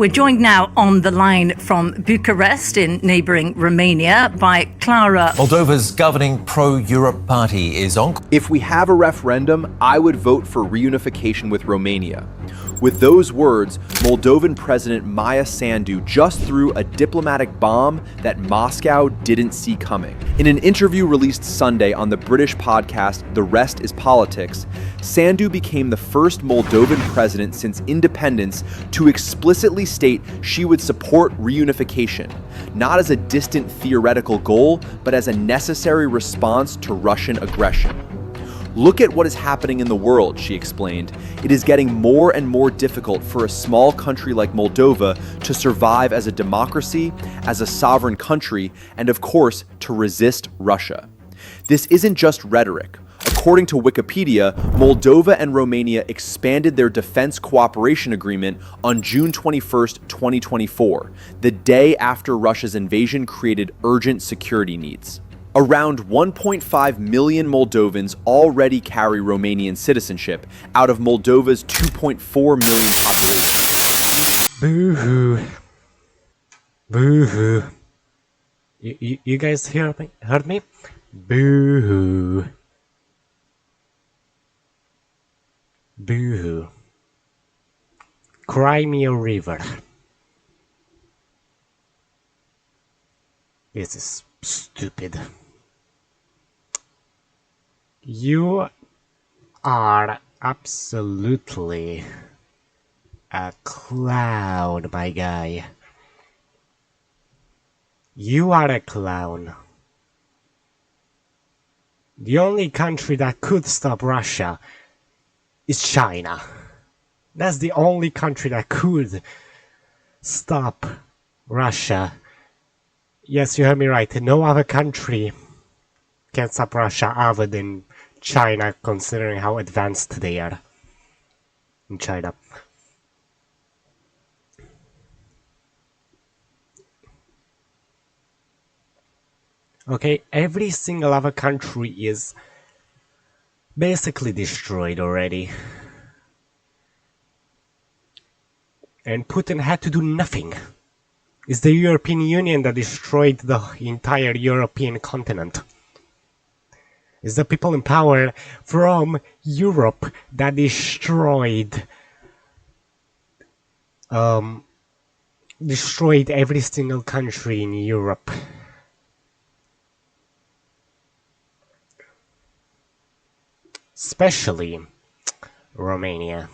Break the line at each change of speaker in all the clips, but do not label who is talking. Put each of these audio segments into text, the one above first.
We're joined now on the line from Bucharest in neighbouring Romania by Clara.
Moldova's governing pro-Europe party is on.
If we have a referendum, I would vote for reunification with Romania. With those words, Moldovan President Maia Sandu just threw a diplomatic bomb that Moscow didn't see coming. In an interview released Sunday on the British podcast The Rest is Politics, Sandu became the first Moldovan president since independence to explicitly state she would support reunification, not as a distant theoretical goal, but as a necessary response to Russian aggression. Look at what is happening in the world, she explained. It is getting more and more difficult for a small country like Moldova to survive as a democracy, as a sovereign country, and of course, to resist Russia. This isn't just rhetoric. According to Wikipedia, Moldova and Romania expanded their defense cooperation agreement on June 21st, 2024, the day after Russia's invasion created urgent security needs. Around 1.5 million Moldovans already carry Romanian citizenship out of Moldova's 2.4 million population.
Boo-hoo. Boo-hoo. You guys heard me? Boo-hoo. Boo-hoo. Cry me a river. This is stupid. You are absolutely a clown, my guy. You are a clown. The only country that could stop Russia is China. That's the only country that could stop Russia. Yes, you heard me right. No other country can stop Russia other than China, considering how advanced they are in China. Okay, every single other country is basically destroyed already. And Putin had to do nothing. It's the European Union that destroyed the entire European continent. It's the people in power from Europe that destroyed every single country in Europe. Especially Romania.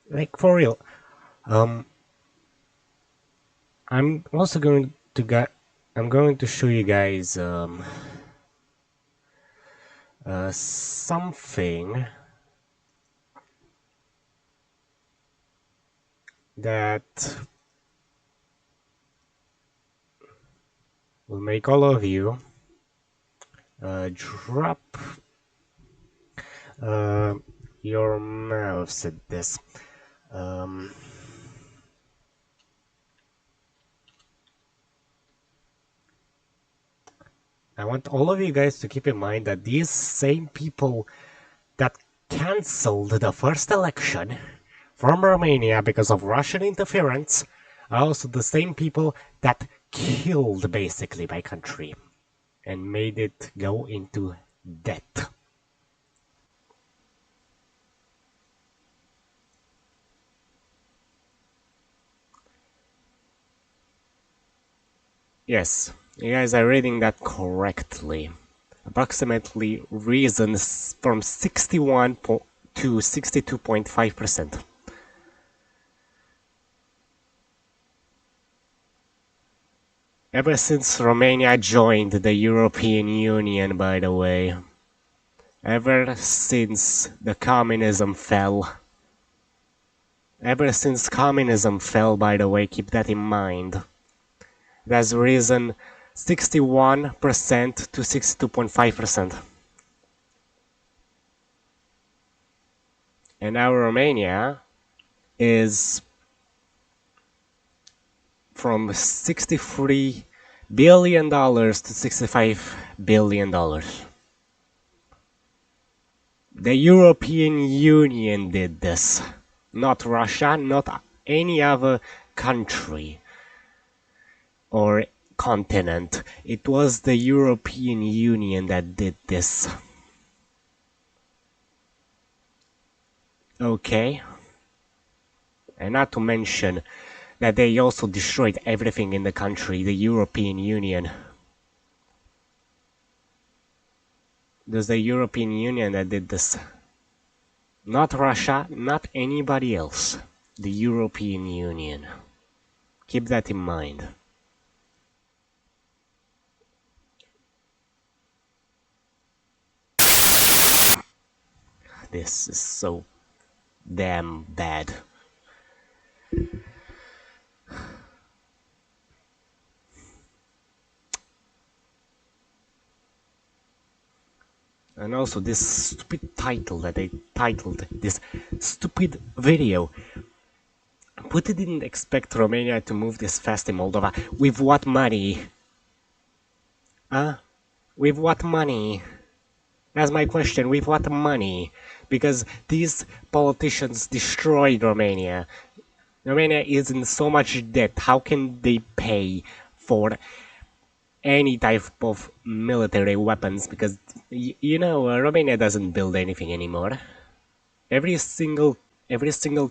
Like, for real. I'm also going to show you guys something that will make all of you drop your mouths at this. I want all of you guys to keep in mind that these same people that cancelled the first election from Romania because of Russian interference are also the same people that killed basically my country and made it go into debt. Yes, you guys are reading that correctly. Approximately reasons from 61 to 62.5%. Ever since Romania joined the European Union, by the way. Ever since the communism fell. Ever since communism fell, by the way, keep that in mind. That's risen 61% to 62.5%. And now Romania is from $63 billion to $65 billion. The European Union did this. Not Russia, not any other country or continent. It was the European Union that did this. Okay? And not to mention that they also destroyed everything in the country, the European Union. It was the European Union that did this. Not Russia, not anybody else. The European Union. Keep that in mind. This is so damn bad. And also this stupid title that they titled this stupid video. Putin didn't expect Romania to move this fast in Moldova. With what money? Huh? With what money? That's my question. With what money? Because these politicians destroyed Romania. Romania is in so much debt. How can they pay for any type of military weapons? Because, Romania doesn't build anything anymore. Every single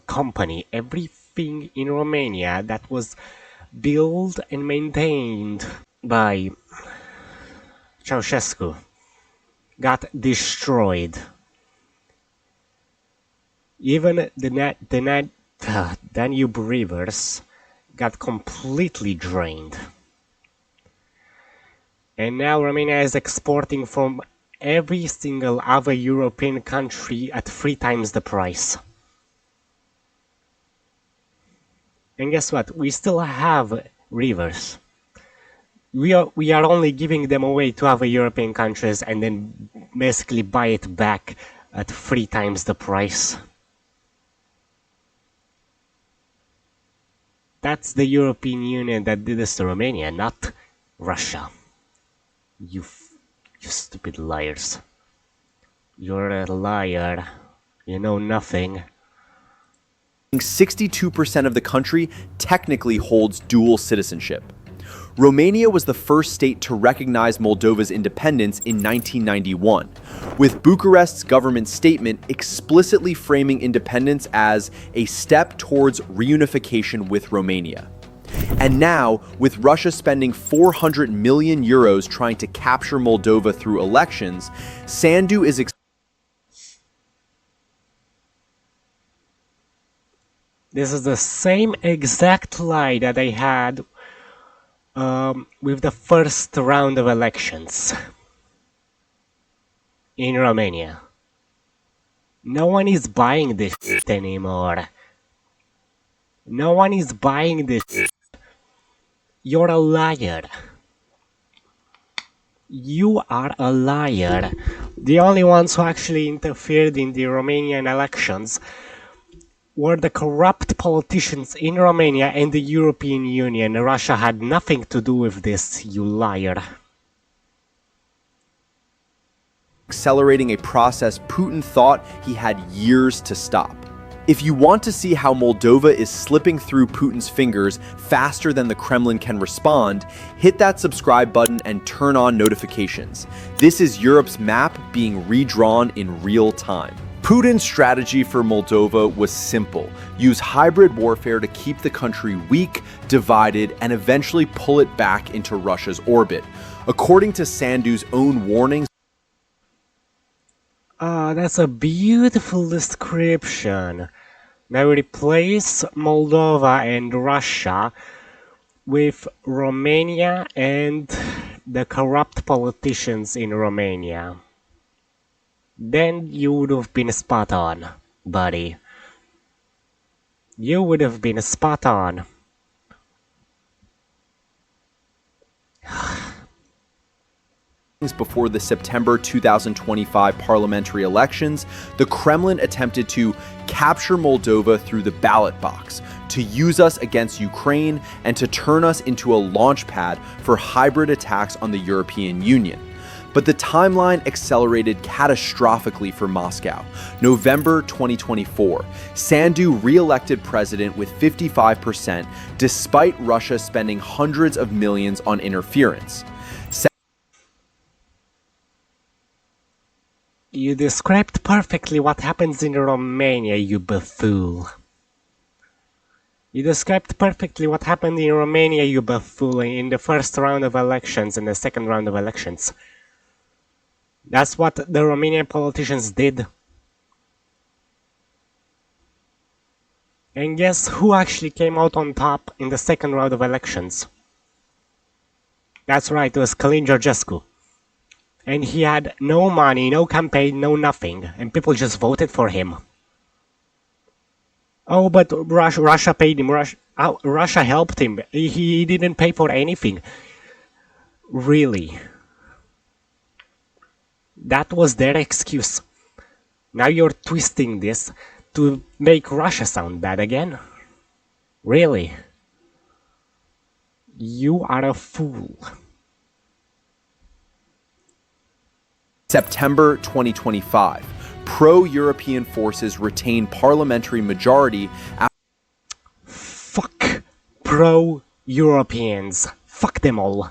company, everything in Romania that was built and maintained by Ceausescu got destroyed. Even the Danube rivers got completely drained. And now Romania is exporting from every single other European country at 3 times the price. And guess what? We still have rivers. We are only giving them away to other European countries and then basically buy it back at 3 times the price. That's the European Union that did this to Romania, not Russia. You stupid liars. You're a liar. You know nothing.
62% of the country technically holds dual citizenship. Romania was the first state to recognize Moldova's independence in 1991, with Bucharest's government statement explicitly framing independence as a step towards reunification with Romania. And now, with Russia spending 400 million euros trying to capture Moldova through elections, Sandu is
This is the same exact lie that they had with the first round of elections in Romania. No one is buying this shit anymore. No one is buying this shit. You're a liar. You are a liar. The only ones who actually interfered in the Romanian elections were the corrupt politicians in Romania and the European Union. Russia had nothing to do with this, you liar.
accelerating a process Putin thought he had years to stop. If you want to see how Moldova is slipping through Putin's fingers faster than the Kremlin can respond, hit that subscribe button and turn on notifications. This is Europe's map being redrawn in real time. Putin's strategy for Moldova was simple: use hybrid warfare to keep the country weak, divided, and eventually pull it back into Russia's orbit. According to Sandu's own warnings,
that's a beautiful description. Now replace Moldova and Russia with Romania and the corrupt politicians in Romania. Then you would have been spot on, buddy. You would have been spot on.
before the September 2025 parliamentary elections, the Kremlin attempted to capture Moldova through the ballot box, to use us against Ukraine, and to turn us into a launch pad for hybrid attacks on the European Union. But the timeline accelerated catastrophically for Moscow. November 2024, Sandu re-elected president with 55%, despite Russia spending hundreds of millions on interference.
You described perfectly what happens in Romania, you buffoon. You described perfectly what happened in Romania, you buffoon, in the first round of elections and the second round of elections. That's what the Romanian politicians did. And guess who actually came out on top in the second round of elections? That's right, it was Călin Georgescu. And he had no money, no campaign, no nothing, and people just voted for him. Oh, but Russia paid him. Russia helped him. He didn't pay for anything. Really. That was their excuse. Now you're twisting this to make Russia sound bad again? Really? You are a fool.
September 2025, pro-European forces retain parliamentary majority after
Fuck pro-Europeans. Fuck them all.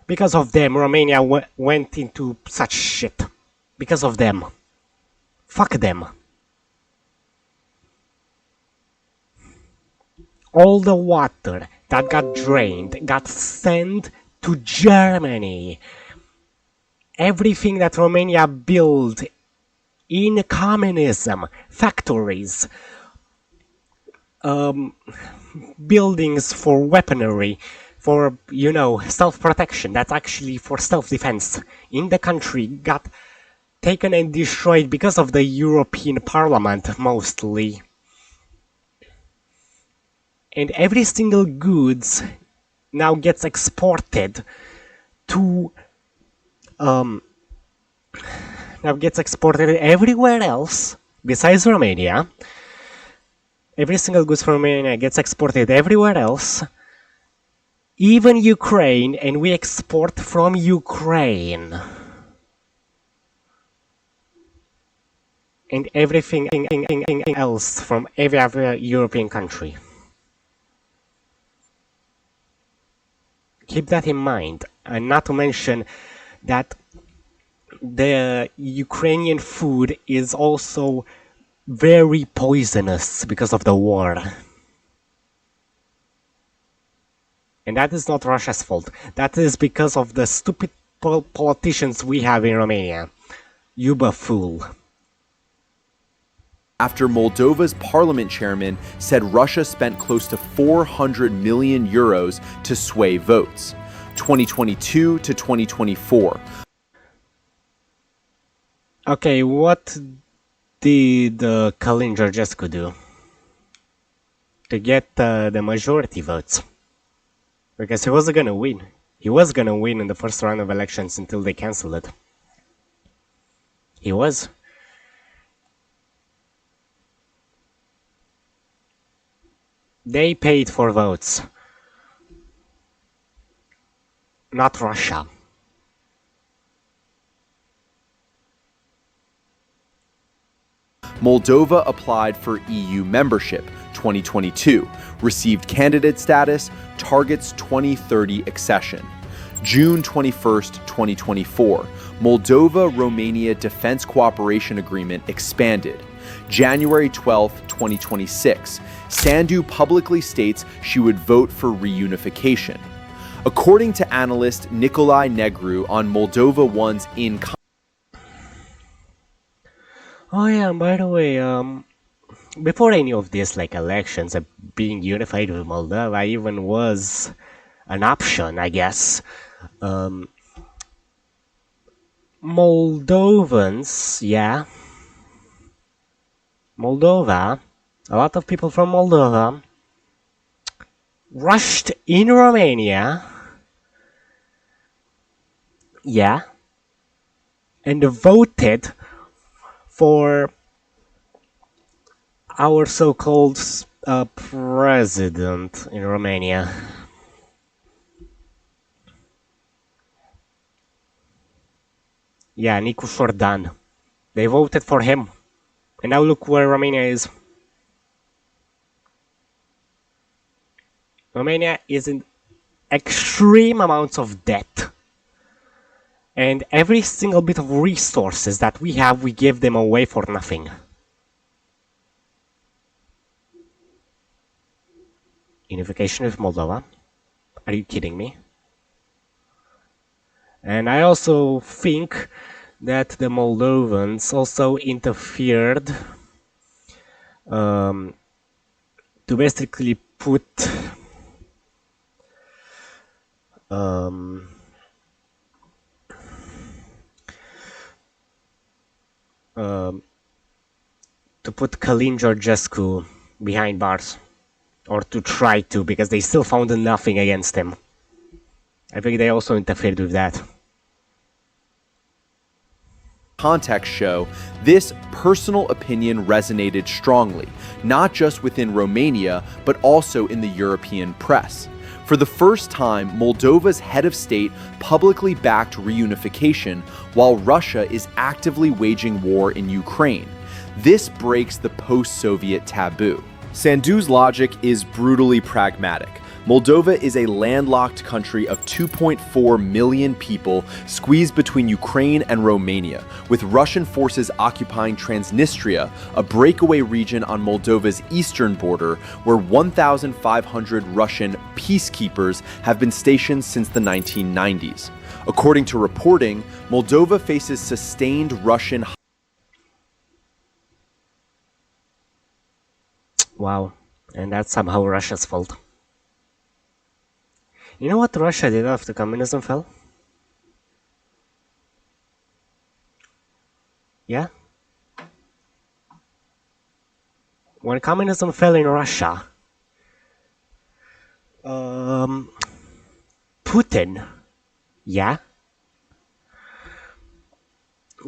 Because of them, Romania went into such shit. Because of them. Fuck them. All the water that got drained got sent to Germany. Everything that Romania built in communism, factories, buildings for weaponry, for, self-protection, that's actually for self-defense, in the country got taken and destroyed because of the European Parliament, mostly. And every single goods now gets exported to everywhere else besides Romania. Every single goods from Romania gets exported everywhere else, even Ukraine, and we export from Ukraine. And everything else from every other European country. Keep that in mind, and not to mention that the Ukrainian food is also very poisonous because of the war. And that is not Russia's fault. That is because of the stupid politicians we have in Romania. You buffool.
after Moldova's parliament chairman said Russia spent close to 400 million euros to sway votes. 2022 to 2024.
Okay, what did Călin Georgescu do to get the majority votes? Because he wasn't gonna win. He was gonna win in the first round of elections until they cancelled it. He was. They paid for votes. Not Russia.
Moldova applied for EU membership 2022, received candidate status, targets 2030 accession. June 21st, 2024, Moldova-Romania Defense Cooperation Agreement expanded. January 12th, 2026, Sandu publicly states she would vote for reunification. According to analyst Nicolae Negru on Moldova One's
Oh yeah, by the way, before any of these elections, being unified with Moldova even was an option, I guess. Moldovans, yeah. Moldova, a lot of people from Moldova rushed in Romania, yeah, and voted for our so-called president in Romania. Yeah, Nicu Șordan. They voted for him. And now look where Romania is. Romania is in extreme amounts of debt. And every single bit of resources that we have, we give them away for nothing. Unification with Moldova? Are you kidding me? And I also think that the Moldovans also interfered to basically put Călin Georgescu behind bars, or to try to, because they still found nothing against him. I think they also interfered with that.
Context show, this personal opinion resonated strongly, not just within Romania, but also in the European press. For the first time, Moldova's head of state publicly backed reunification, while Russia is actively waging war in Ukraine. This breaks the post-Soviet taboo. Sandu's logic is brutally pragmatic. Moldova is a landlocked country of 2.4 million people squeezed between Ukraine and Romania, with Russian forces occupying Transnistria, a breakaway region on Moldova's eastern border where 1,500 Russian peacekeepers have been stationed since the 1990s. According to reporting, Moldova faces sustained Russian.
Wow, and that's somehow Russia's fault. You know what Russia did after communism fell? Yeah? When communism fell in Russia, Putin, yeah,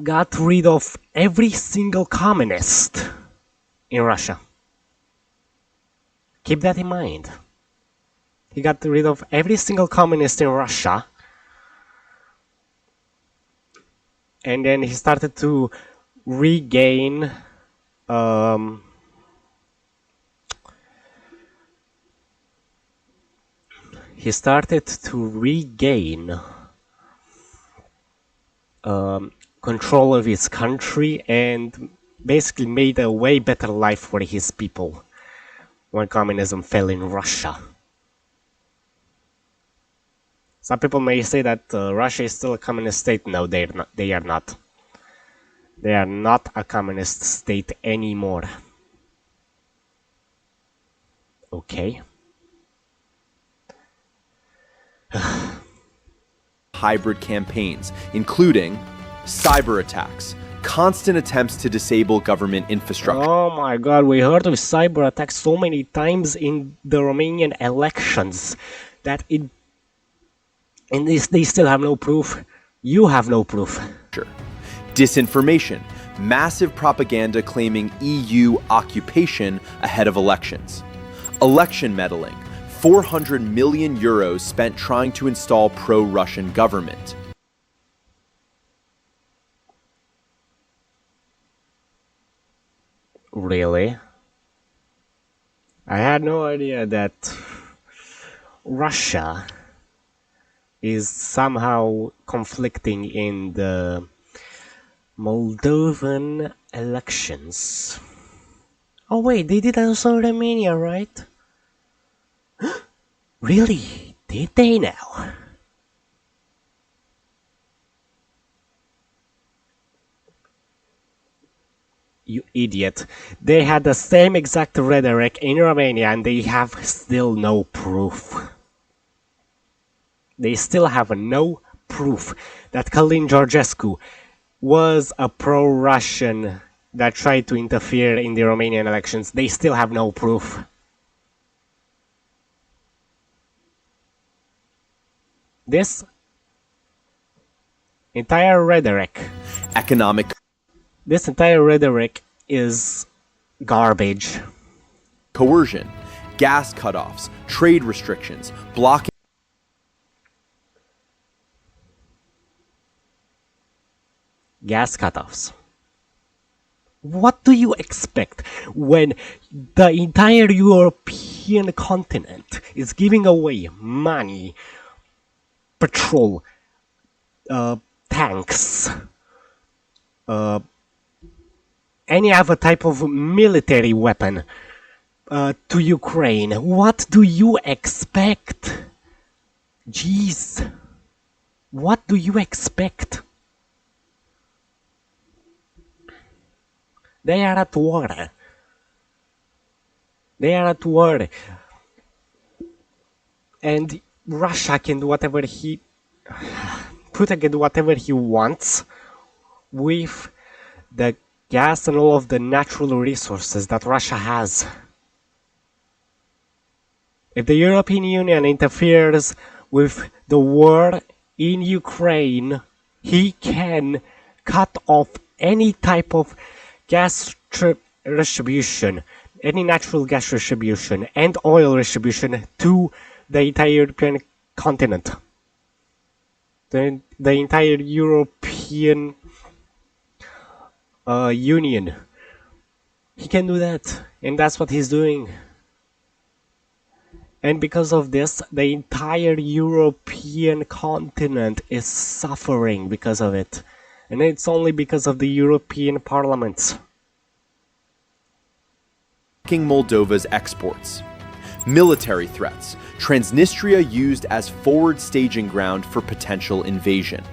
got rid of every single communist in Russia. Keep that in mind. He got rid of every single communist in Russia. And then he started to regain control of his country and basically made a way better life for his people when communism fell in Russia. Some people may say that Russia is still a communist state. No, they are not. They are not. They are not a communist state anymore. Okay.
Hybrid campaigns, including cyber attacks, constant attempts to disable government infrastructure.
Oh my god, we heard of cyber attacks so many times in the Romanian elections that they still have no proof. You have no proof.
Disinformation, massive propaganda claiming EU occupation ahead of elections. Election meddling, 400 million euros spent trying to install pro-Russian government.
Really? I had no idea that Russia is somehow conflicting in the Moldovan elections. Oh wait, they did also in Romania, right? Really? Did they now? You idiot. They had the same exact rhetoric in Romania and they have still no proof. They still have no proof that Călin Georgescu was a pro-Russian that tried to interfere in the Romanian elections. They still have no proof. This entire rhetoric, this entire rhetoric is garbage.
Coercion, gas cutoffs, trade restrictions, blocking.
gas cutoffs. What do you expect when the entire European continent is giving away money, petrol, tanks, any other type of military weapon to Ukraine? What do you expect? Jeez. What do you expect? They are at war. They are at war. And Russia can do whatever Putin can do whatever he wants with the gas and all of the natural resources that Russia has. If the European Union interferes with the war in Ukraine, he can cut off any type of gas distribution, any natural gas distribution and oil distribution to the entire European continent. The entire European Union. He can do that, and that's what he's doing. And because of this, the entire European continent is suffering because of it. And it's only because of the European parliaments.
Moldova's exports. Military threats. Transnistria used as forward staging ground for potential invasion.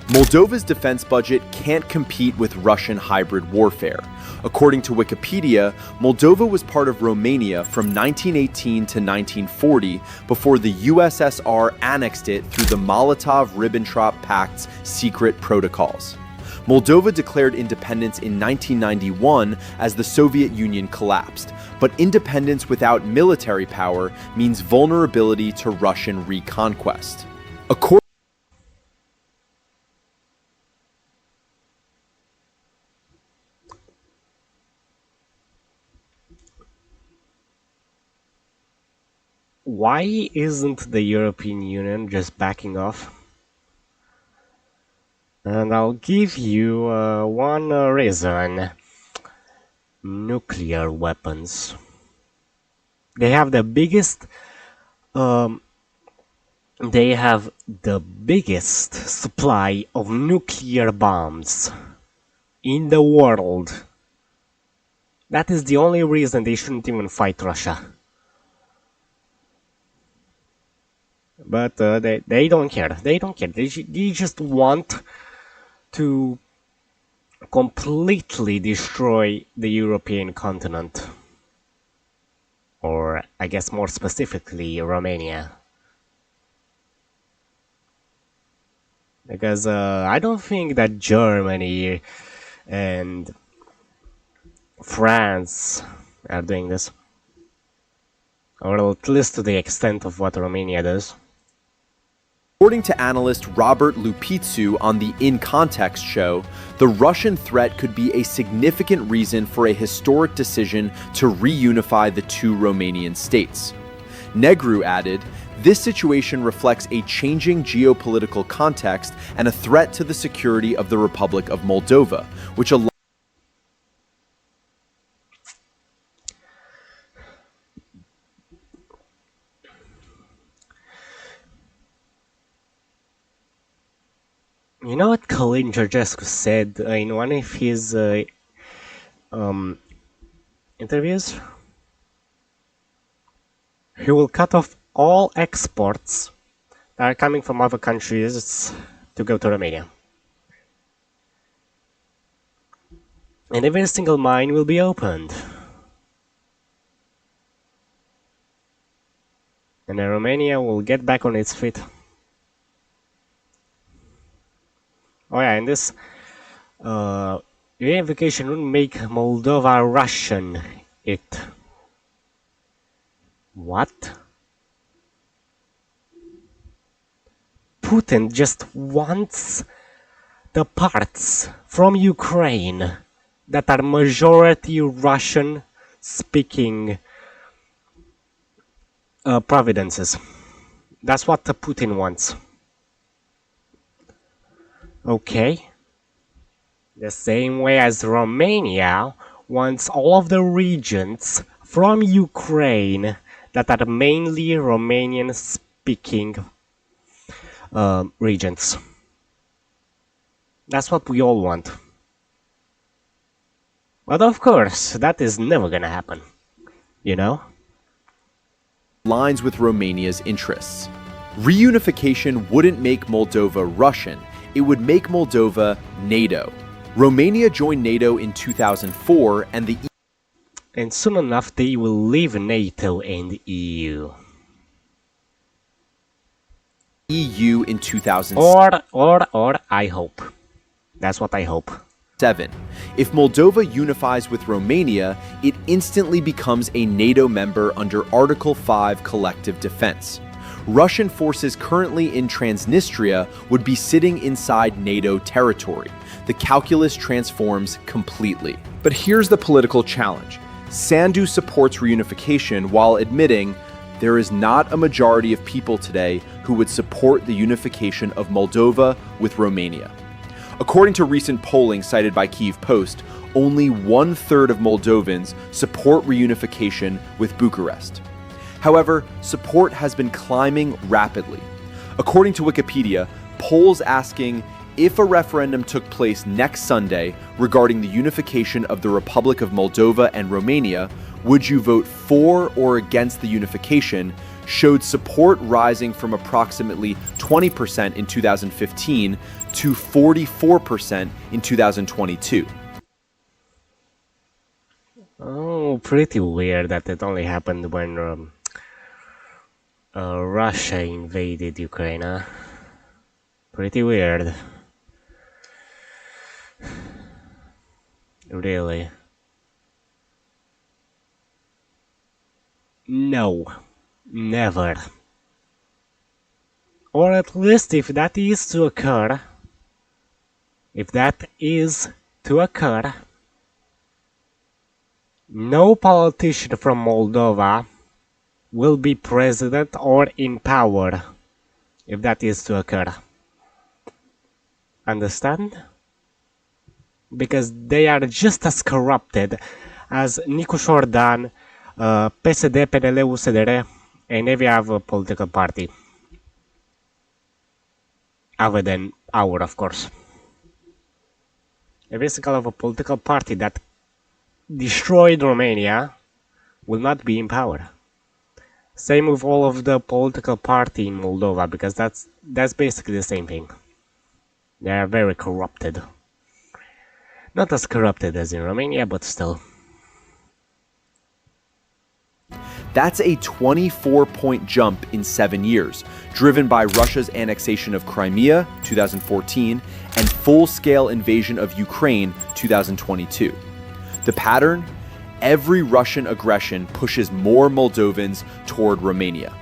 Moldova's defense budget can't compete with Russian hybrid warfare. According to Wikipedia, Moldova was part of Romania from 1918 to 1940 before the USSR annexed it through the Molotov-Ribbentrop Pact's secret protocols. Moldova declared independence in 1991 as the Soviet Union collapsed, but independence without military power means vulnerability to Russian reconquest.
Why isn't the European Union just backing off? And I'll give you one reason. Nuclear weapons. They have the biggest supply of nuclear bombs in the world. That is the only reason they shouldn't even fight Russia. But they don't care. They don't care. They just want to completely destroy the European continent. Or, I guess more specifically, Romania. Because I don't think that Germany and France are doing this. Or at least to the extent of what Romania does.
According to analyst Robert Lupitsu on the In Context show, the Russian threat could be a significant reason for a historic decision to reunify the two Romanian states. Negru added, "This situation reflects a changing geopolitical context and a threat to the security of the Republic of Moldova, which
You know what Colin Georgescu said in one of his interviews? He will cut off all exports that are coming from other countries to go to Romania. And every single mine will be opened. And then Romania will get back on its feet. Oh yeah, and this reunification would make Moldova Russian. What? Putin just wants the parts from Ukraine that are majority Russian speaking provinces. That's what Putin wants. Okay. The same way as Romania wants all of the regions from Ukraine that are mainly Romanian speaking regions. That's what we all want. But of course, that is never gonna happen, you know?
Aligns with Romania's interests. Reunification wouldn't make Moldova Russian, it would make Moldova NATO. Romania joined NATO in 2004 and the
And soon enough they will leave NATO and the EU.
EU in 2007.
Or I hope. That's what I hope.
If Moldova unifies with Romania, it instantly becomes a NATO member under Article 5 collective defense. Russian forces currently in Transnistria would be sitting inside NATO territory. The calculus transforms completely. But here's the political challenge. Sandu supports reunification while admitting there is not a majority of people today who would support the unification of Moldova with Romania. According to recent polling cited by Kyiv Post, only 1/3 of Moldovans support reunification with Bucharest. However, support has been climbing rapidly. According to Wikipedia, polls asking if a referendum took place next Sunday regarding the unification of the Republic of Moldova and Romania, would you vote for or against the unification, showed support rising from approximately 20% in 2015 to 44% in 2022.
Oh, pretty weird that it only happened when Russia invaded Ukraine, huh? Pretty weird. Really. No. Never. Or at least if that is to occur, no politician from Moldova will be president or in power, if that is to occur. Understand? Because they are just as corrupted as Nicu Șordan, PSD, PNL, USDR, and every other political party. Other than our, of course. Every single of a political party that destroyed Romania will not be in power. Same with all of the political party in Moldova, because that's basically the same thing. They are very corrupted. Not as corrupted as in Romania, but still.
That's a 24-point jump in 7 years, driven by Russia's annexation of Crimea, 2014, and full-scale invasion of Ukraine, 2022. The pattern? Every Russian aggression pushes more Moldovans toward Romania.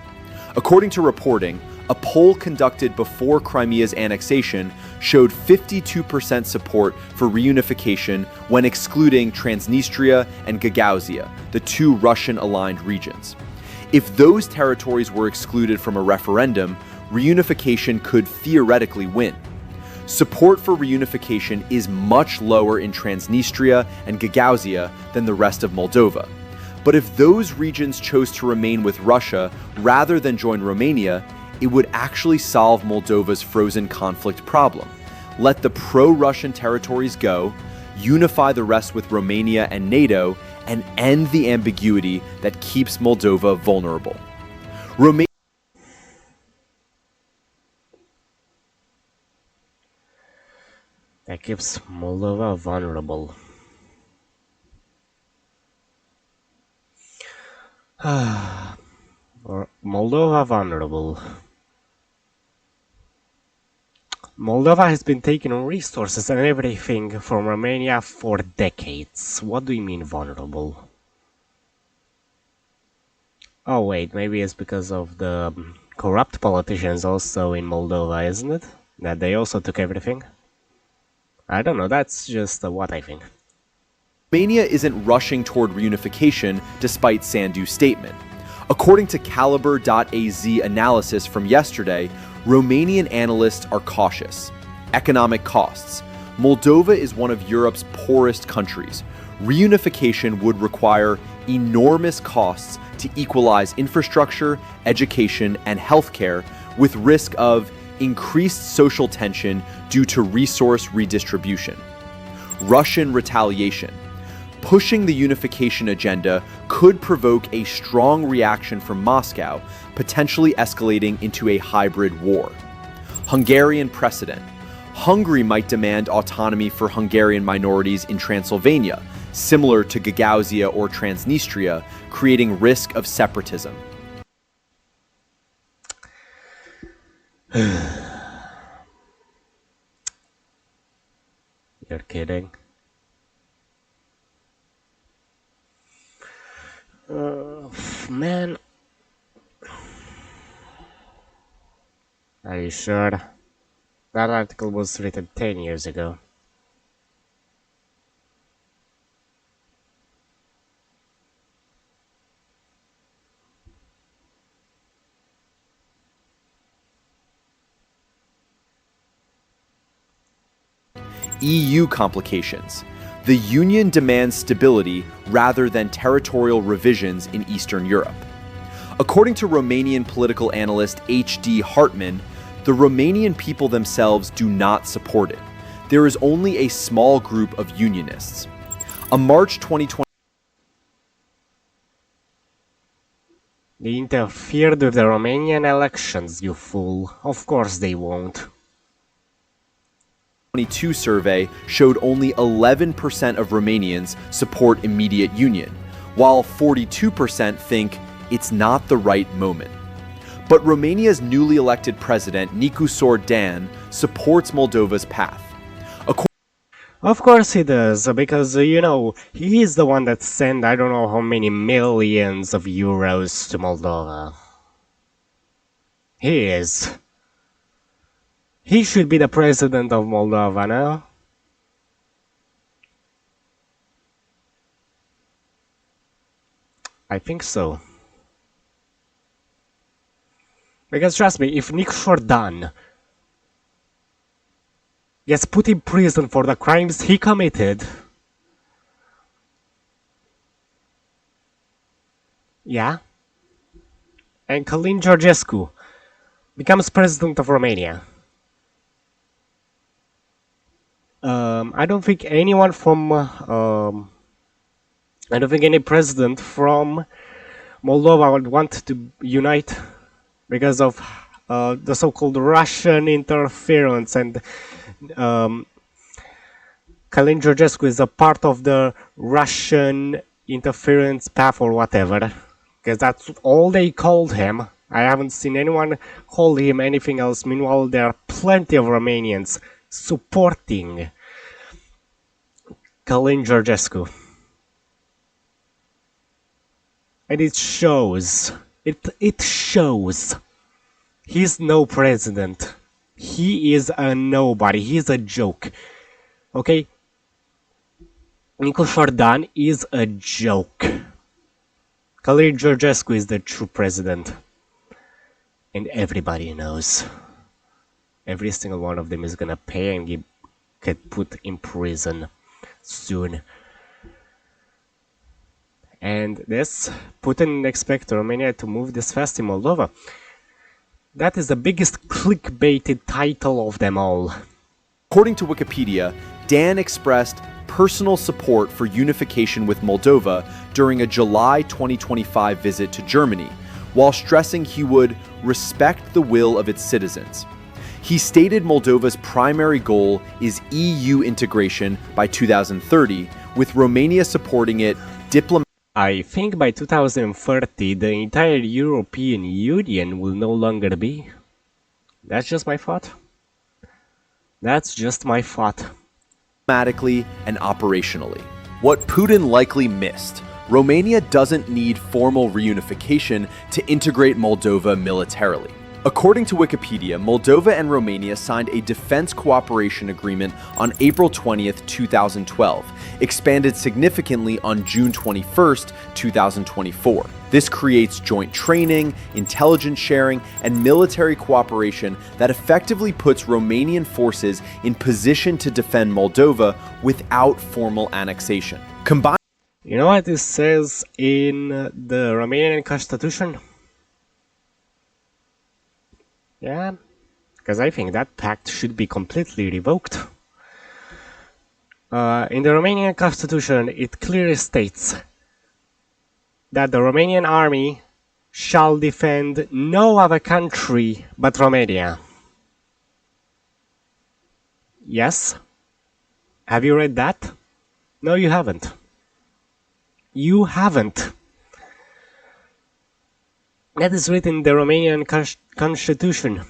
According to reporting, a poll conducted before Crimea's annexation showed 52% support for reunification when excluding Transnistria and Gagauzia, the two Russian-aligned regions. If those territories were excluded from a referendum, reunification could theoretically win. Support for reunification is much lower in Transnistria and Gagauzia than the rest of Moldova. But if those regions chose to remain with Russia rather than join Romania, it would actually solve Moldova's frozen conflict problem. Let the pro-Russian territories go, unify the rest with Romania and NATO, and end the ambiguity that keeps Moldova vulnerable.
That keeps Moldova vulnerable. Or Moldova vulnerable. Moldova has been taking resources and everything from Romania for decades. What do you mean vulnerable? Oh wait, maybe it's because of the corrupt politicians also in Moldova, isn't it? That they also took everything? I don't know, that's just what I think.
Romania isn't rushing toward reunification despite Sandu's statement. According to Caliber.az analysis from yesterday, Romanian analysts are cautious. Economic costs. Moldova is one of Europe's poorest countries. Reunification would require enormous costs to equalize infrastructure, education, and healthcare, with risk of increased social tension due to resource redistribution. Russian retaliation. Pushing the unification agenda could provoke a strong reaction from Moscow, potentially escalating into a hybrid war. Hungarian precedent. Hungary might demand autonomy for Hungarian minorities in Transylvania, similar to Gagauzia or Transnistria, creating risk of separatism.
You're kidding. Man. Are you sure? That article was written 10 years ago.
EU complications. The Union demands stability rather than territorial revisions in Eastern Europe. According to Romanian political analyst H.D. Hartman, the Romanian people themselves do not support it. There is only a small group of Unionists. A March 2020
They interfered with the Romanian elections, you fool. Of course they won't.
2022 survey showed only 11% of Romanians support immediate union, while 42% think it's not the right moment. But Romania's newly elected president, Nicusor Dan, supports Moldova's path.
Of course he does, because, you know, he is the one that sent I don't know how many millions of euros to Moldova. He is. He should be the president of Moldova now. I think so. Because trust me, if Nick Jordan gets put in prison for the crimes he committed, yeah, and Călin Georgescu becomes president of Romania, I don't think anyone from I don't think any president from Moldova would want to unite because of the so-called Russian interference, and Călin Georgescu is a part of the Russian interference path or whatever, because that's all they called him. I haven't seen anyone call him anything else. Meanwhile, there are plenty of Romanians supporting Călin Georgescu. And it shows. It shows. He's no president. He is a nobody. He's a joke. Okay? Nicu Jordan is a joke. Călin Georgescu is the true president. And everybody knows. Every single one of them is gonna pay and get put in prison soon. And this, Putin expects Romania to move this fast in Moldova. That is the biggest clickbaited title of them all.
According to Wikipedia, Dan expressed personal support for unification with Moldova during a July 2025 visit to Germany, while stressing he would respect the will of its citizens. He stated Moldova's primary goal is EU integration by 2030, with Romania supporting it diplomatically.
I think by 2030 the entire European Union will no longer be. That's just my thought. That's just my thought.
And operationally. What Putin likely missed, Romania doesn't need formal reunification to integrate Moldova militarily. According to Wikipedia, Moldova and Romania signed a defense cooperation agreement on April 20th, 2012, expanded significantly on June 21st, 2024. This creates joint training, intelligence sharing, and military cooperation that effectively puts Romanian forces in position to defend Moldova without formal annexation.
You know what this says in the Romanian constitution? Yeah, because I think that pact should be completely revoked. In the Romanian constitution, it clearly states that the Romanian army shall defend no other country but Romania. Yes? Have you read that? No, you haven't. You haven't. That is written in the Romanian constitution.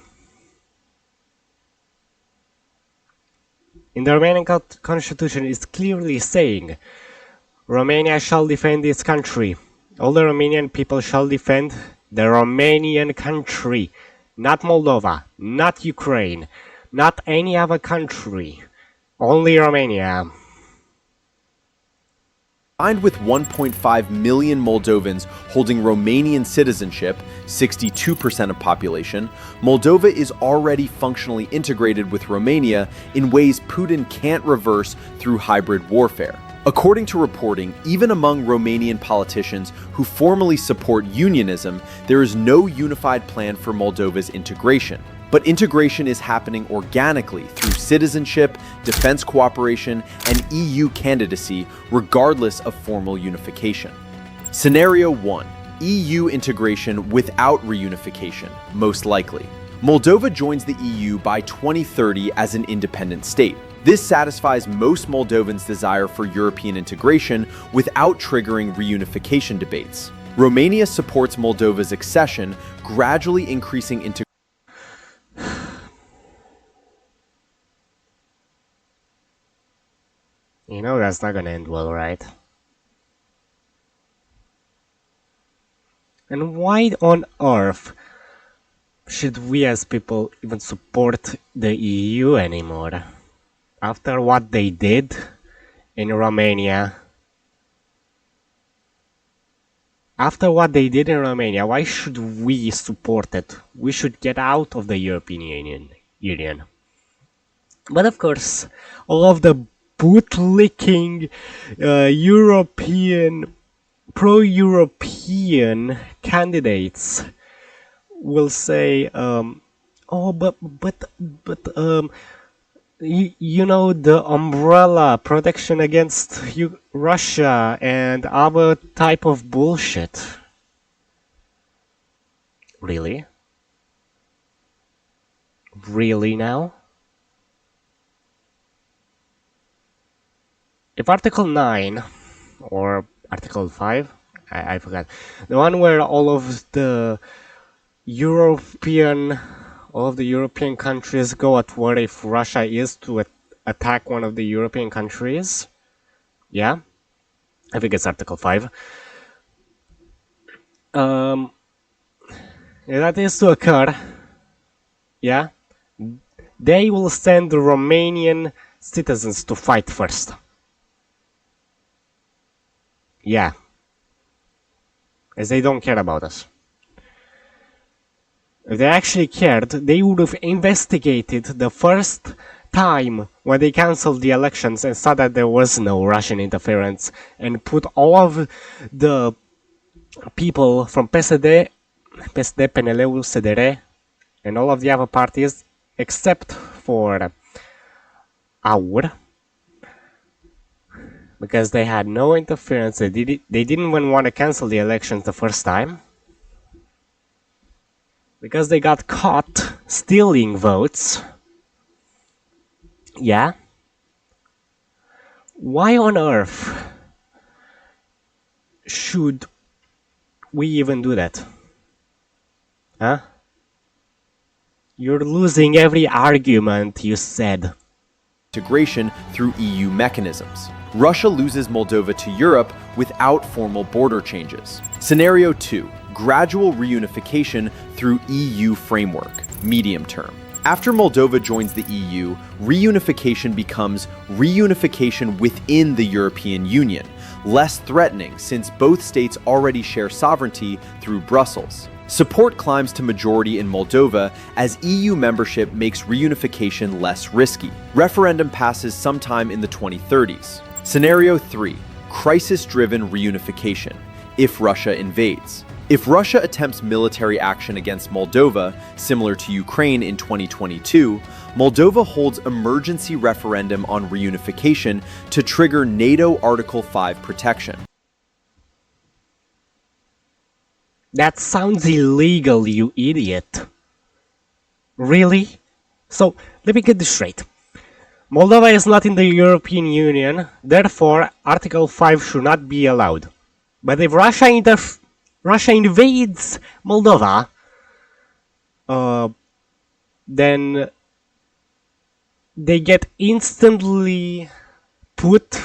In the Romanian constitution, it's clearly saying Romania shall defend its country. All the Romanian people shall defend the Romanian country, not Moldova, not Ukraine, not any other country, only Romania.
Combined with 1.5 million Moldovans holding Romanian citizenship, 62% of population, Moldova is already functionally integrated with Romania in ways Putin can't reverse through hybrid warfare. According to reporting, even among Romanian politicians who formally support unionism, there is no unified plan for Moldova's integration. But integration is happening organically through citizenship, defense cooperation, and EU candidacy, regardless of formal unification. Scenario 1. EU integration without reunification, most likely. Moldova joins the EU by 2030 as an independent state. This satisfies most Moldovans' desire for European integration without triggering reunification debates. Romania supports Moldova's accession, gradually increasing integration.
You know that's not gonna end well, right? And why on earth should we as people even support the EU anymore? After what they did in Romania. After what they did in Romania, why should we support it? We should get out of the European Union. But of course, all of the bootlicking European, pro-European candidates will say, oh, but you know, the umbrella protection against Russia and other type of bullshit. Really? Really now? If Article 9 or Article 5, I forgot, the one where all of the European countries go at war if Russia is to attack one of the European countries. Yeah, I think it's Article 5. That is to occur. Yeah, they will send the Romanian citizens to fight first. Yeah, as they don't care about us. If they actually cared, they would have investigated the first time when they cancelled the elections and saw that there was no Russian interference and put all of the people from PSD, PNL, CDR, and all of the other parties except for AUR, because they had no interference. They didn't even want to cancel the elections the first time. Because they got caught stealing votes. Yeah. Why on earth should we even do that? Huh? You're losing every argument you said.
Integration through EU mechanisms. Russia loses Moldova to Europe without formal border changes. Scenario 2. gradual reunification through EU framework, medium term. After Moldova joins the EU, reunification becomes reunification within the European Union, less threatening since both states already share sovereignty through Brussels. Support climbs to majority in Moldova as EU membership makes reunification less risky. Referendum passes sometime in the 2030s. Scenario 3. Crisis-driven reunification, if Russia invades. If Russia attempts military action against Moldova, similar to Ukraine in 2022, Moldova holds emergency referendum on reunification to trigger NATO Article 5 protection.
That sounds illegal, you idiot. Really? So, let me get this straight. Moldova is not in the European Union, therefore Article 5 should not be allowed. But if Russia invades Moldova, then they get instantly put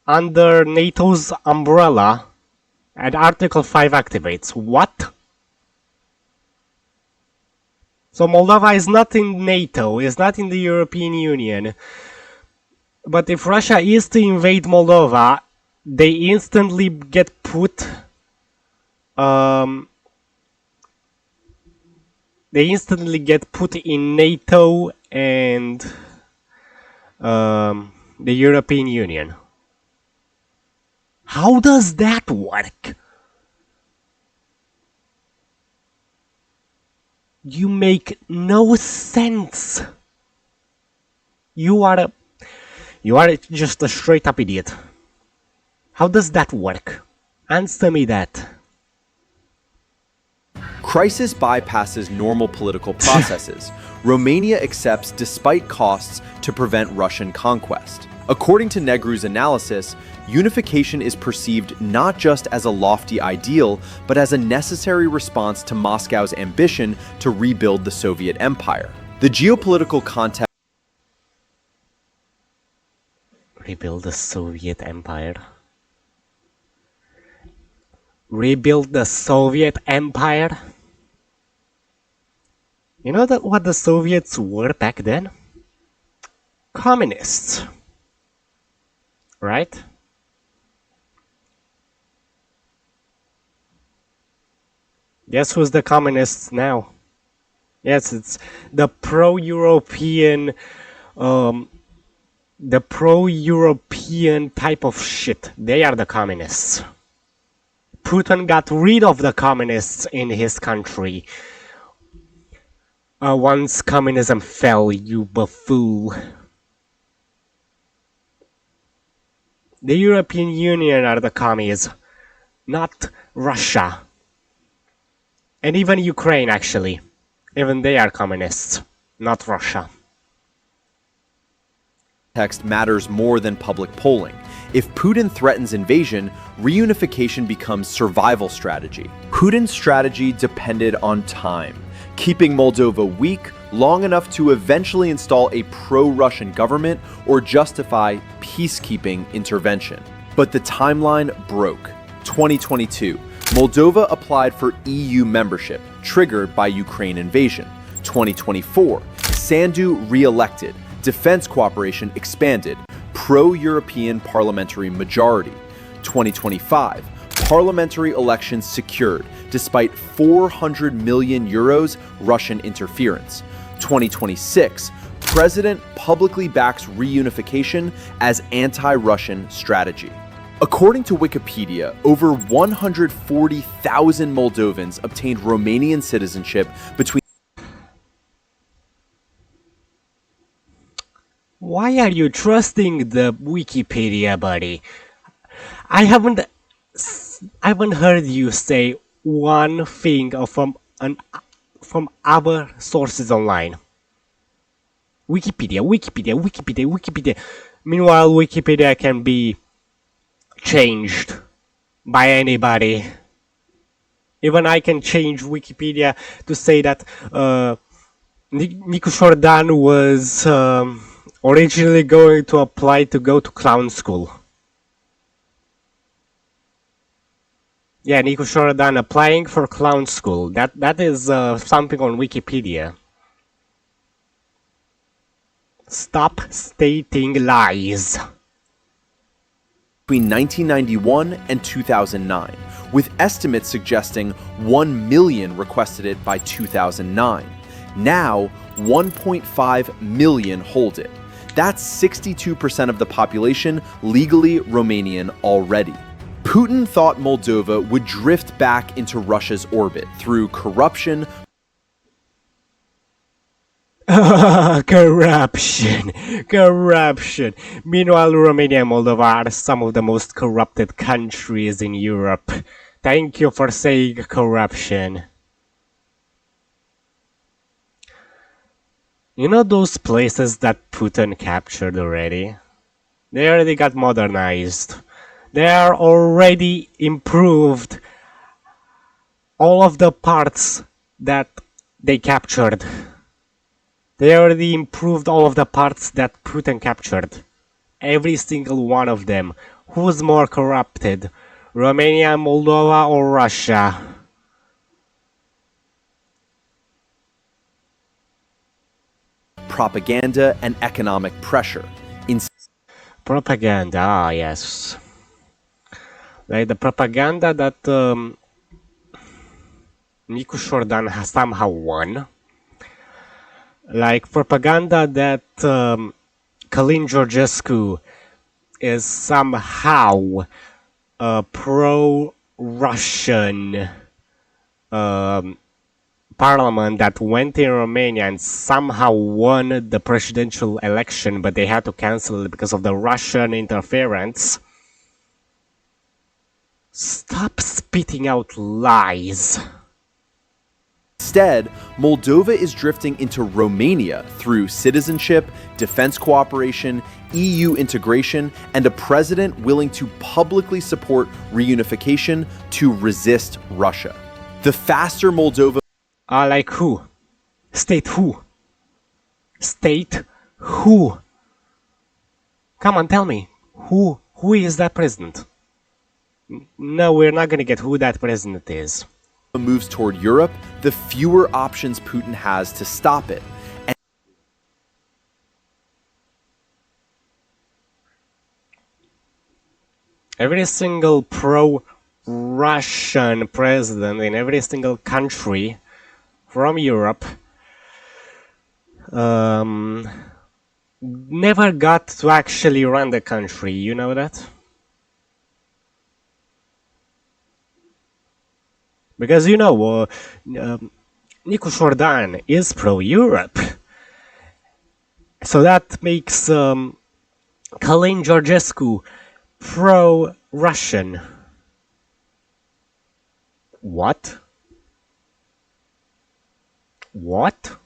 under NATO's umbrella and Article 5 activates. What? So Moldova is not in NATO, is not in the European Union, but if Russia is to invade Moldova, they instantly get put in NATO and the European Union. How does that work? You make no sense. You are just a straight up idiot. How does that work? Answer me that.
Crisis bypasses normal political processes. Romania accepts despite costs to prevent Russian conquest. According to Negru's analysis, unification is perceived not just as a lofty ideal, but as a necessary response to Moscow's ambition to rebuild the Soviet Empire. The geopolitical context
Rebuild the Soviet Empire. Rebuild the Soviet Empire? You know what the Soviets were back then? Communists. Right? Guess who's the communists now? Yes, it's the pro-European type of shit. They are the communists. Putin got rid of the communists in his country. Once communism fell, you buffool. The European Union are the commies, not Russia. And even Ukraine, actually. Even they are communists, not Russia.
Context matters more than public polling. If Putin threatens invasion, reunification becomes survival strategy. Putin's strategy depended on time, keeping Moldova weak long enough to eventually install a pro-Russian government or justify peacekeeping intervention. But the timeline broke. 2022, Moldova applied for EU membership, triggered by Ukraine invasion. 2024, Sandu re-elected, defense cooperation expanded, pro-European parliamentary majority. 2025, parliamentary elections secured, despite 400 million euros Russian interference. 2026, president publicly backs reunification as anti-Russian strategy. According to Wikipedia, over 140,000 Moldovans obtained Romanian citizenship between.
Why are you trusting the Wikipedia, buddy? I haven't heard you say one thing from other sources online. Wikipedia. Meanwhile, Wikipedia can be changed by anybody. Even I can change Wikipedia to say that Nicu Jordan was originally going to apply to go to clown school. Yeah, Nico Sheridan applying for clown school. That is something on Wikipedia. Stop stating lies.
Between 1991 and 2009, with estimates suggesting 1 million requested it by 2009. Now, 1.5 million hold it. That's 62% of the population legally Romanian already. Putin thought Moldova would drift back into Russia's orbit through corruption.
Corruption. Corruption. Meanwhile, Romania and Moldova are some of the most corrupted countries in Europe. Thank you for saying corruption. You know those places that Putin captured already? They already got modernized. They are already improved all of the parts that they captured. They already improved all of the parts that Putin captured. Every single one of them. Who's more corrupted? Romania, Moldova, or Russia?
Propaganda and economic pressure.
Propaganda, ah yes. Like the propaganda that Nicu Șordan has somehow won. Like propaganda that Călin Georgescu is somehow a pro-Russian parliament that went in Romania and somehow won the presidential election, but they had to cancel it because of the Russian interference. Stop spitting out lies.
Instead, Moldova is drifting into Romania through citizenship, defense cooperation, EU integration, and a president willing to publicly support reunification to resist Russia. The faster Moldova...
Like who? State who? State who? Come on, tell me. Who is that president? No, we're not gonna get who that president is.
moves toward Europe, the fewer options Putin has to stop it. And
every single pro-Russian president in every single country from Europe never got to actually run the country. You know that? Because, you know, Nicu Șordan is pro-Europe. So that makes Călin Georgescu pro-Russian. What? What?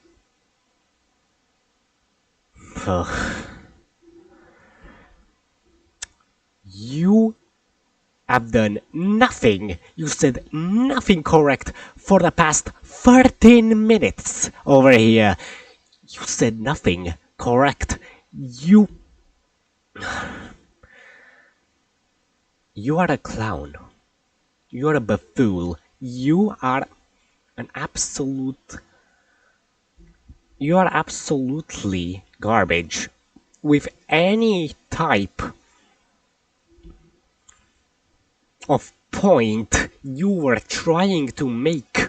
You have done nothing. You said nothing correct for the past 13 minutes over here. You said nothing correct. You are a clown. You are a buffoon. You are an absolute... You are absolutely garbage. With any type of point you were trying to make.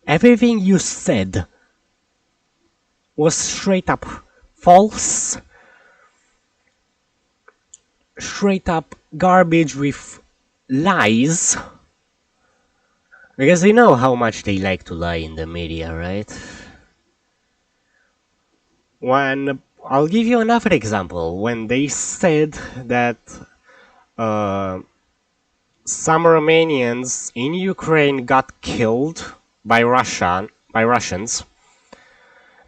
Everything you said was straight up false, straight up garbage with lies. Because you know how much they like to lie in the media, right? I'll give you another example. When they said that some Romanians in Ukraine got killed by Russians,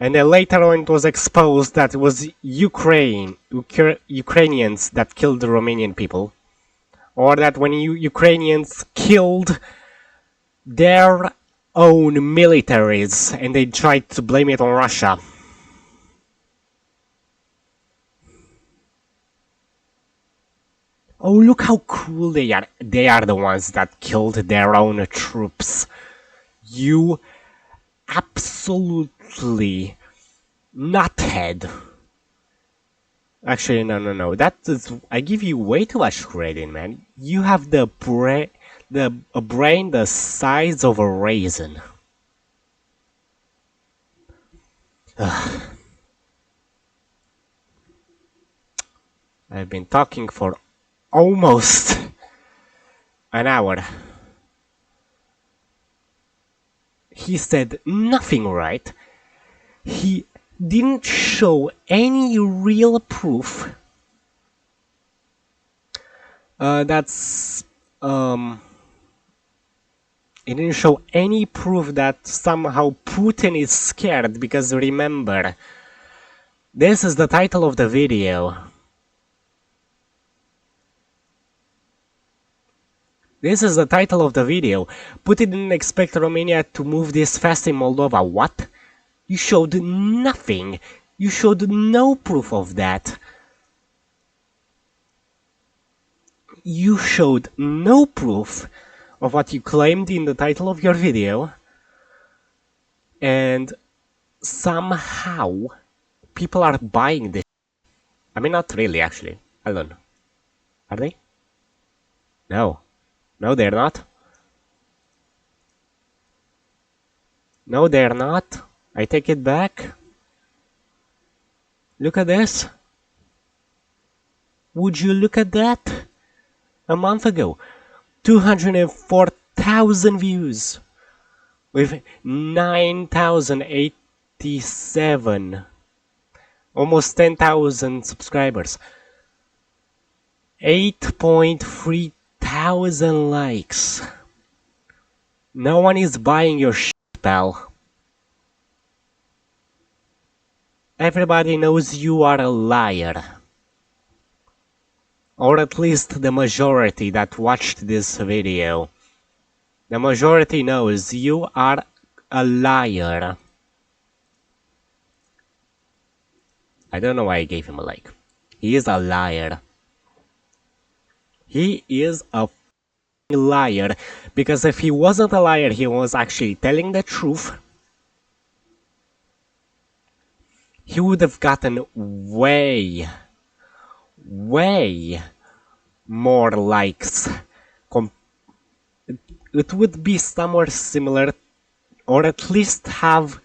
and then later on it was exposed that it was Ukrainians that killed the Romanian people, or that when Ukrainians killed their own militaries and they tried to blame it on Russia. Oh, look how cool they are. They are the ones that killed their own troops. You absolutely nuthead. Actually, no. That is, I give you way too much credit, man. You have a brain the size of a raisin. I've been talking for almost an hour. He said nothing right. He didn't show any real proof. That's He didn't show any proof that somehow Putin is scared, because remember, this is the title of the video. This is the title of the video. Putin didn't expect Romania to move this fast in Moldova. What? You showed nothing. You showed no proof of that. You showed no proof of what you claimed in the title of your video. And somehow people are buying this. I mean, not really, actually. Hold on. Are they? No. No, they're not. No, they're not. I take it back. Look at this. Would you look at that? A month ago, 204,000 views with 9,087, almost 10,000 subscribers, 8.3 thousand likes. No one is buying your shit, pal. Everybody knows you are a liar. Or at least the majority that watched this video. The majority knows you are a liar. I don't know why I gave him a like. He is a liar. He is a liar. Because if he wasn't a liar, he was actually telling the truth, he would have gotten way more likes. It would be somewhere similar, or at least have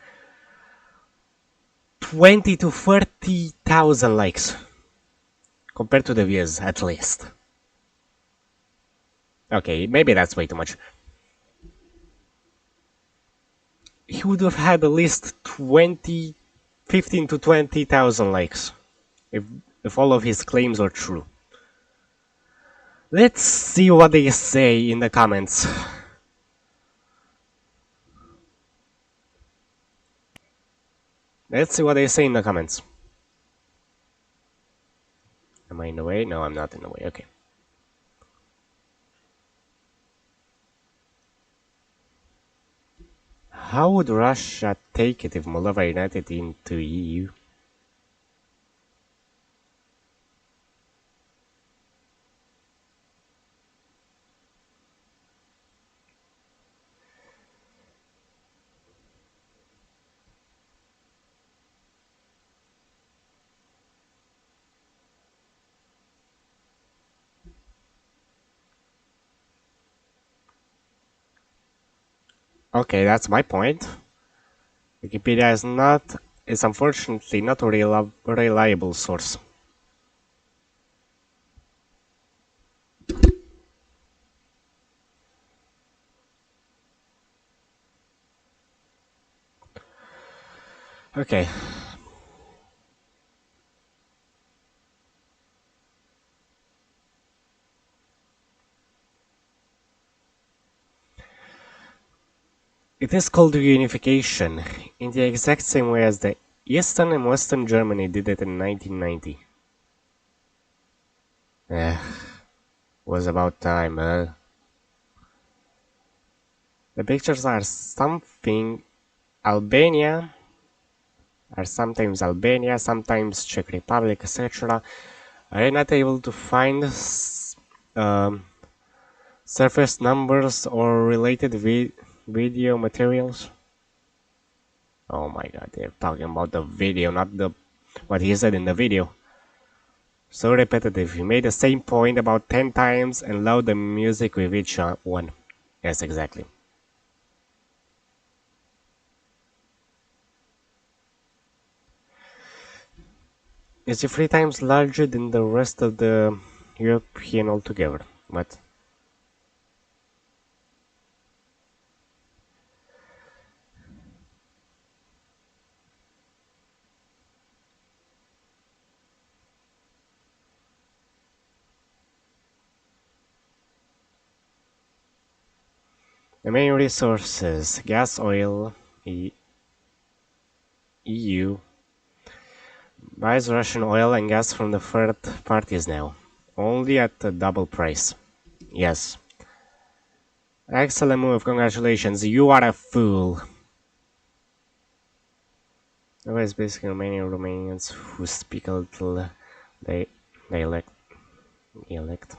20 to 30,000 likes compared to the views, at least. Okay, maybe that's way too much. He would have had at least 15 to 20,000 likes if all of his claims are true. Let's see what they say in the comments. Let's see what they say in the comments. Am I in the way? No, I'm not in the way. Okay. How would Russia take it if Moldova united into EU? Okay, that's my point. Wikipedia is unfortunately not a reliable source. Okay. It is called reunification, in the exact same way as the Eastern and Western Germany did it in 1990. Was about time, huh? The pictures are something Albania, are sometimes Albania, sometimes Czech Republic, etc. I'm not able to find um, surface numbers or related video materials. Oh my god, they're talking about the video, not the what he said in the video. So repetitive. He made the same point about 10 times and load the music with each one. Yes, exactly. It's 3 times larger than the rest of the European altogether. But the main resources: gas, oil, EU buys Russian oil and gas from the third parties now, only at a double price. Yes. Excellent move, congratulations. You are a fool. Otherwise, basically Romanians who speak a little di- dialect. dialect.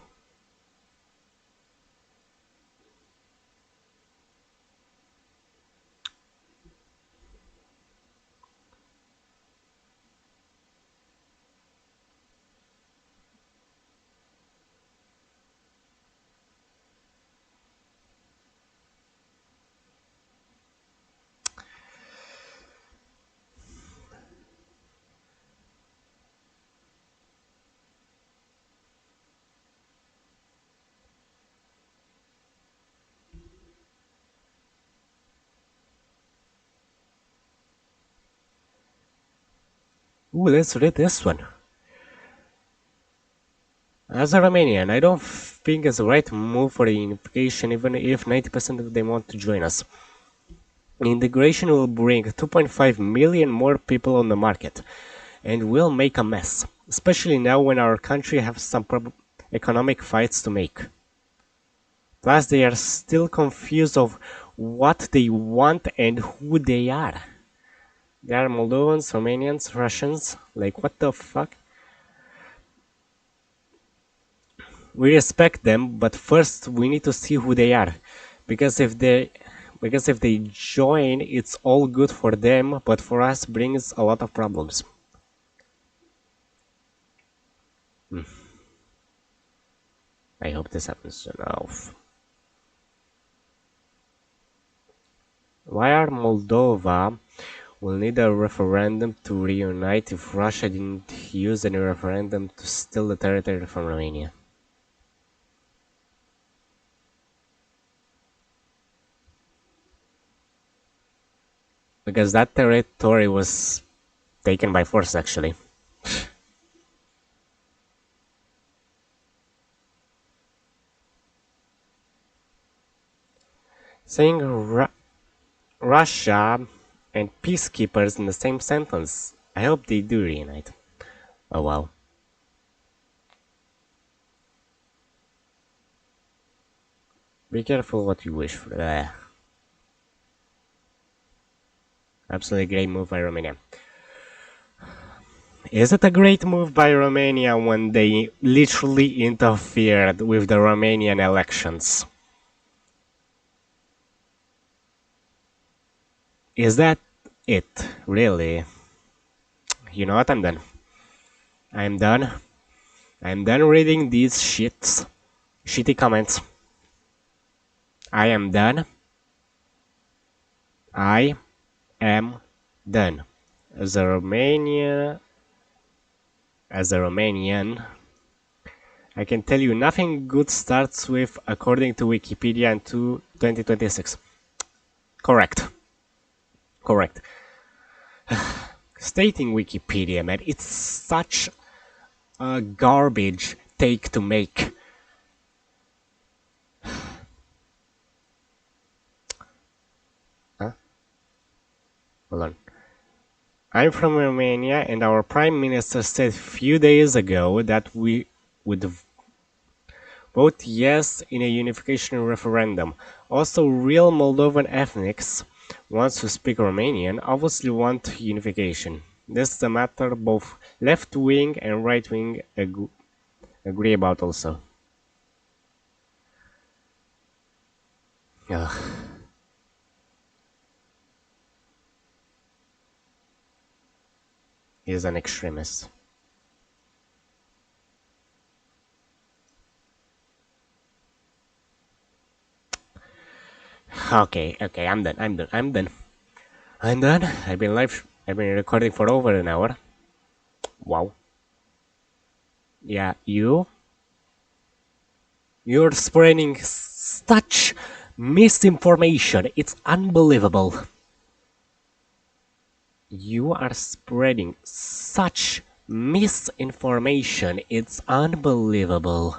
Ooh, let's read this one. As a Romanian, I don't think it's the right move for the unification, even if 90% of them want to join us. Integration will bring 2.5 million more people on the market, and will make a mess, especially now when our country has some economic fights to make. Plus, they are still confused of what they want and who they are. They are Moldovans, Romanians, Russians. Like, what the fuck? We respect them, but first we need to see who they are. Because if they join, it's all good for them, but for us brings a lot of problems. I hope this happens soon enough. Why are Moldova will need a referendum to reunite if Russia didn't use any referendum to steal the territory from Romania? Because that territory was taken by force, actually. Saying Russia and peacekeepers in the same sentence. I hope they do reunite. Oh well. Be careful what you wish for. Absolutely great move by Romania. Is it a great move by Romania when they literally interfered with the Romanian elections? Is that it? Really? You know what? I'm done. I'm done. I'm done reading these shitty comments. I am done. I am done. As a Romanian, I can tell you nothing good starts with according to Wikipedia until 2026. Correct. Correct. Stating Wikipedia, man, it's such a garbage take to make. Huh? Hold on. I'm from Romania, and our Prime Minister said a few days ago that we would vote yes in a unification referendum. Also, real Moldovan ethnics, ones who speak Romanian, obviously want unification. This is a matter both left-wing and right-wing agree about also. Ugh. He's an extremist. Okay, okay, I'm done. I'm done. I've been recording for over an hour. Wow. Yeah, you're spreading such misinformation. It's unbelievable. You are spreading such misinformation. It's unbelievable.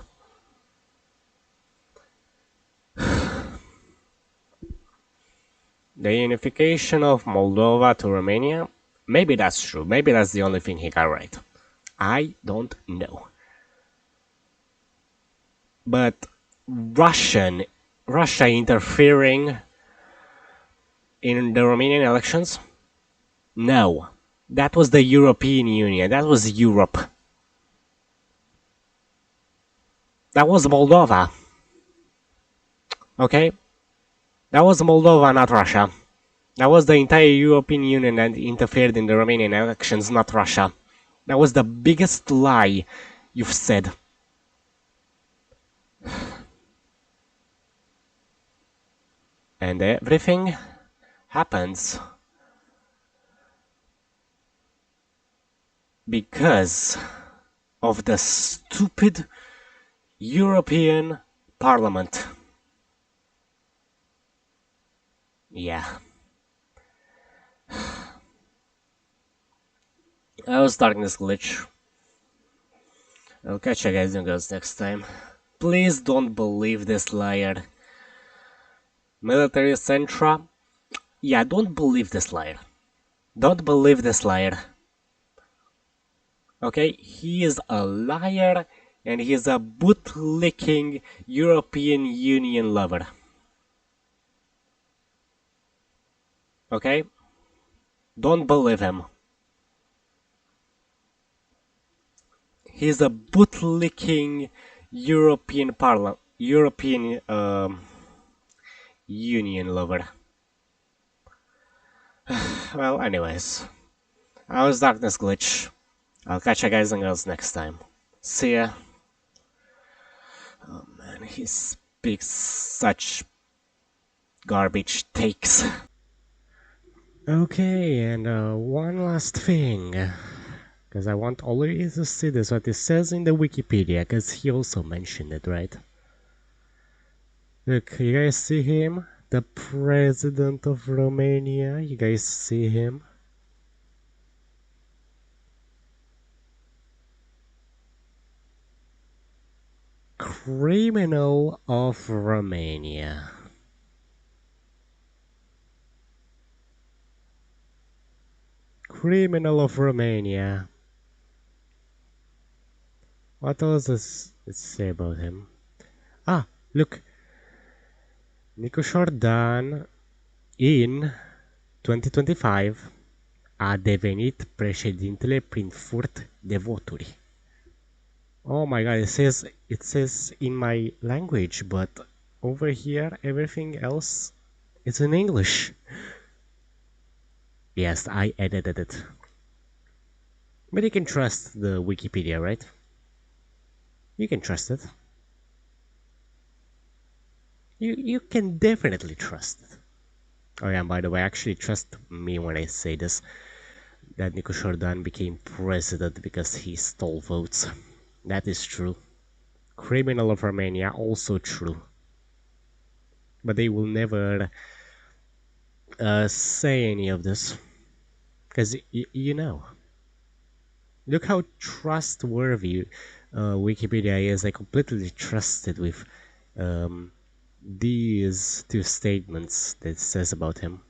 The unification of Moldova to Romania? Maybe that's true. Maybe that's the only thing he got right. I don't know. But Russia interfering in the Romanian elections? No. That was the European Union. That was Europe. That was Moldova. Okay? That was Moldova, not Russia. That was the entire European Union that interfered in the Romanian elections, not Russia. That was the biggest lie you've said. And everything happens because of the stupid European Parliament. Yeah. I was Darkness Glitch. I'll catch you guys and girls next time. Please don't believe this liar. Military Centra? Yeah, don't believe this liar. Don't believe this liar. Okay, he is a liar and he is a bootlicking European Union lover. Okay? Don't believe him. He's a bootlicking European Union lover. Well, anyways, I was Darkness Glitch. I'll catch you guys and girls next time. See ya. Oh man, he speaks such garbage takes. Okay, and one last thing. Because I want all of you to see this, what it says in the Wikipedia, because he also mentioned it, right? Look, you guys see him? The president of Romania. You guys see him? Criminal of Romania. Criminal of Romania. What else does it say about him? Ah, look. Nico Jordan in 2025 a devenit președintele prin furt de voturi. Oh my god, it says in my language, but over here everything else is in English. Yes, I edited it. But you can trust the Wikipedia, right? You can trust it. You can definitely trust it. Oh yeah, and by the way, actually trust me when I say this, that Nico Jordan became president because he stole votes. That is true. Criminal of Romania, also true. But they will never say any of this. Because you know. Look how trustworthy Wikipedia is. I completely trusted with these two statements that it says about him.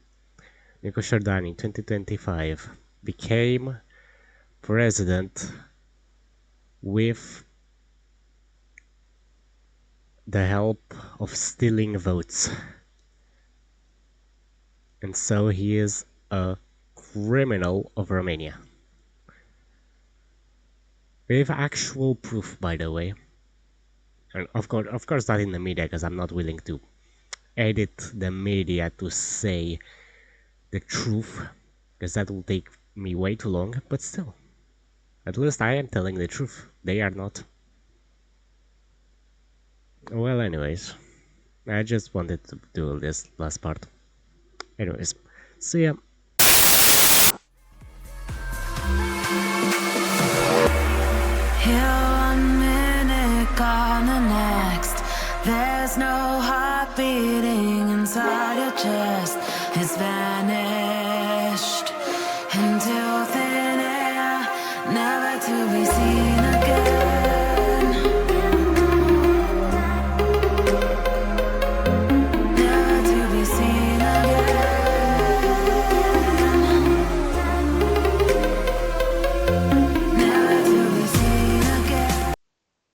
Nico Jordan in 2025 became president with the help of stealing votes. And so he is a criminal of Romania. We have actual proof, by the way. And of course not in the media, because I'm not willing to edit the media to say the truth, because that will take me way too long, but still, at least I am telling the truth. They are not. Well, anyways, I just wanted to do this last part. Anyways, see ya.
Here 1 minute, gone the next. There's no heart beating inside your chest. It's vanished.